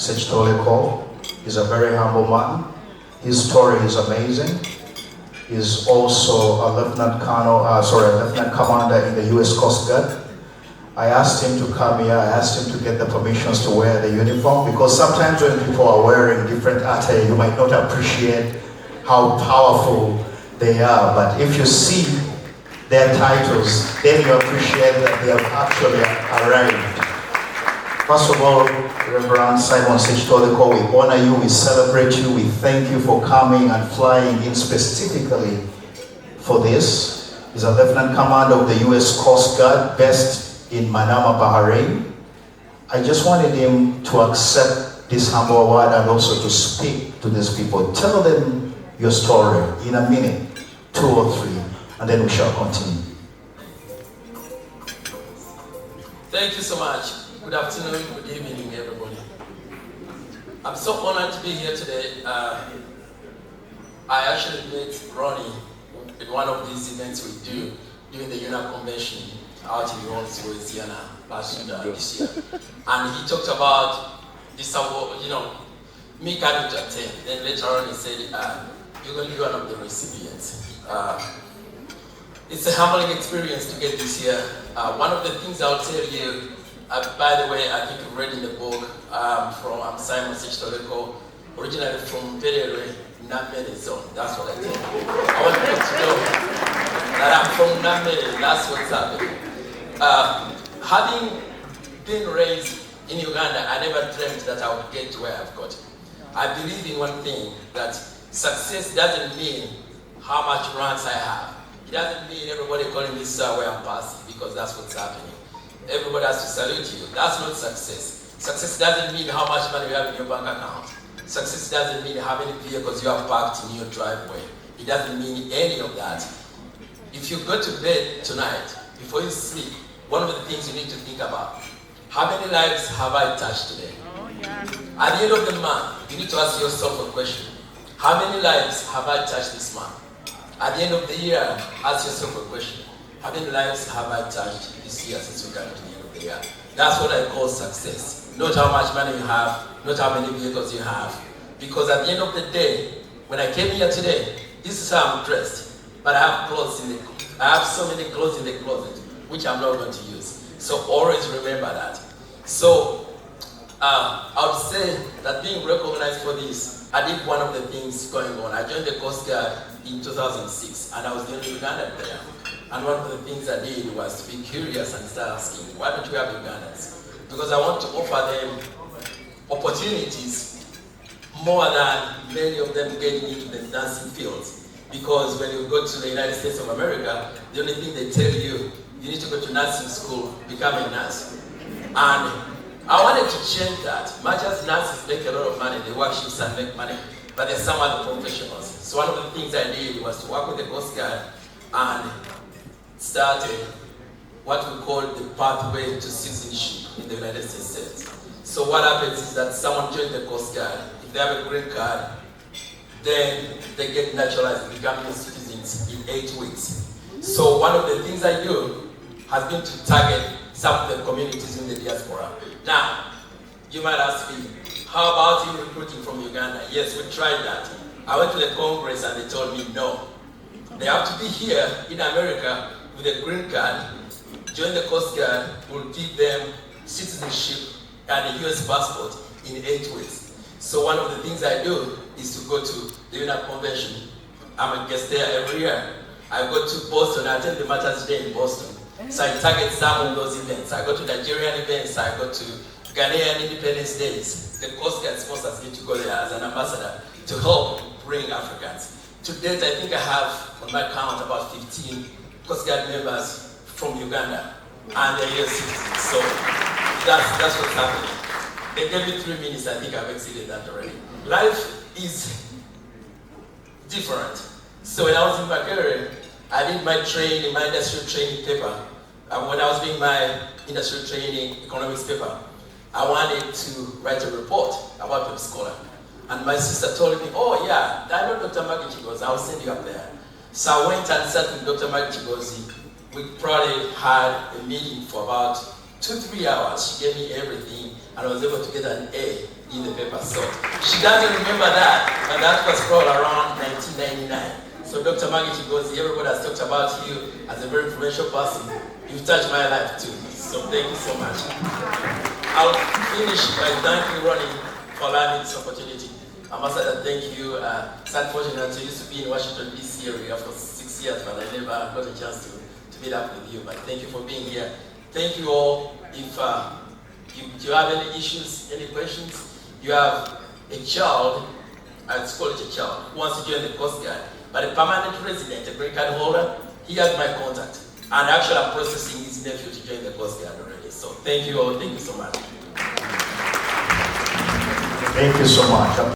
Sekitoleko. He's a very humble man. His story is amazing. He's also a lieutenant commander in the U.S. Coast Guard. I asked him to come here. I asked him to get the permissions to wear the uniform, because sometimes when people are wearing different attire, you might not appreciate how powerful they are. But if you see their titles, then you appreciate that they have actually arrived. First of all, Reverend Simon Sekitoleko, we honor you, we celebrate you, we thank you for coming and flying in specifically for this. He's a Lieutenant Commander of the U.S. Coast Guard, based in Namere, Bahrain. I just wanted him to accept this humble award and also to speak to these people. Tell them your story in a minute, 2 or 3, and then we shall continue. Thank you so much. Good afternoon, good evening, everybody. I'm so honored to be here today. I actually met Ronnie in one of these events we do during the UNA convention out in Louisiana last this year. And he talked about this award, me coming to attend. Then later on he said, you're going to be one of the recipients. It's a humbling experience to get this here. One of the things I'll tell you, by the way, I think you've read in the book I'm Simon Sekitoleko, originally from Mpererwe, Namere zone. That's what I tell you. I want you to know that I'm from Namere. That's what's happening. Having been raised in Uganda, I never dreamed that I would get to where I've got. I believe in one thing, that success doesn't mean how much ranks I have. It doesn't mean everybody calling me sir where I'm passing, because that's what's happening. Everybody has to salute you. That's not success. Success doesn't mean how much money you have in your bank account. Success doesn't mean how many vehicles you have parked in your driveway. It doesn't mean any of that. If you go to bed tonight, before you sleep, one of the things you need to think about, how many lives have I touched today? Oh, yeah. At the end of the month, you need to ask yourself a question. How many lives have I touched this month? At the end of the year, ask yourself a question. How many lives have I touched this year since we got to the end of the year? That's what I call success. Not how much money you have, not how many vehicles you have. Because at the end of the day, when I came here today, this is how I'm dressed. But I have so many clothes in the closet, which I'm not going to use. So always remember that. So I would say that being recognized for this, I did one of the things going on. I joined the Coast Guard in 2006, and I was doing Uganda there. And one of the things I did was to be curious and start asking, why don't you have Ugandans? Because I want to offer them opportunities more than many of them getting into the dancing fields. Because when you go to the United States of America, the only thing they tell you, you need to go to nursing school, become a nurse. And I wanted to change that. Much as nurses make a lot of money, they work shifts and make money, but there's some other professionals. So one of the things I did was to work with the Coast Guard and started what we call the pathway to citizenship in the United States. So what happens is that someone joins the Coast Guard. If they have a green card, then they get naturalized, becoming citizens in 8 weeks. So one of the things I do has been to target some of the communities in the diaspora. Now, you might ask me, how about you recruiting from Uganda? Yes, we tried that. I went to the Congress and they told me no. They have to be here in America with a green card, join the Coast Guard, will give them citizenship and a US passport in 8 weeks. So one of the things I do is to go to the UNA convention. I'm a guest there every year. I go to Boston, I attend the Matters Day in Boston. So I target some of those events. I go to Nigerian events, I go to Ghanaian Independence Days. The Coast Guard sponsors me to go there as an ambassador to help bring Africans. To date, I think I have on my account about 15 Coast Guard members from Uganda, and they're US citizens. So that's what's happening. They gave me 3 minutes, I think I've exceeded that already. Life is different. So when I was in Mpererwe, I did my training, my industrial training paper. And when I was doing my industrial training economics paper, I wanted to write a report about the scholar. And my sister told me, oh yeah, I know Dr. Magichigozi, I'll send you up there. So I went and sat with Dr. Magichigozi. We probably had a meeting for about 2-3 hours. She gave me everything, and I was able to get an A in the paper. So she doesn't remember that, but that was probably around 1999. So Dr. Maggie Chigozi, everybody has talked about you as a very influential person. You've touched my life too. So thank you so much. I'll finish by thanking Ronnie for allowing me this opportunity. Ambassador, thank you. It's unfortunate I used to be in Washington, D.C. area for 6 years, but I never got a chance to meet up with you. But thank you for being here. Thank you all. If you have any issues, any questions, you have a child, let's call it a child, who wants to join the Coast Guard, but a permanent resident, a green card holder, he has my contact. And actually I'm processing his nephew to join the Coast Guard already. So thank you all. Thank you so much. Thank you so much.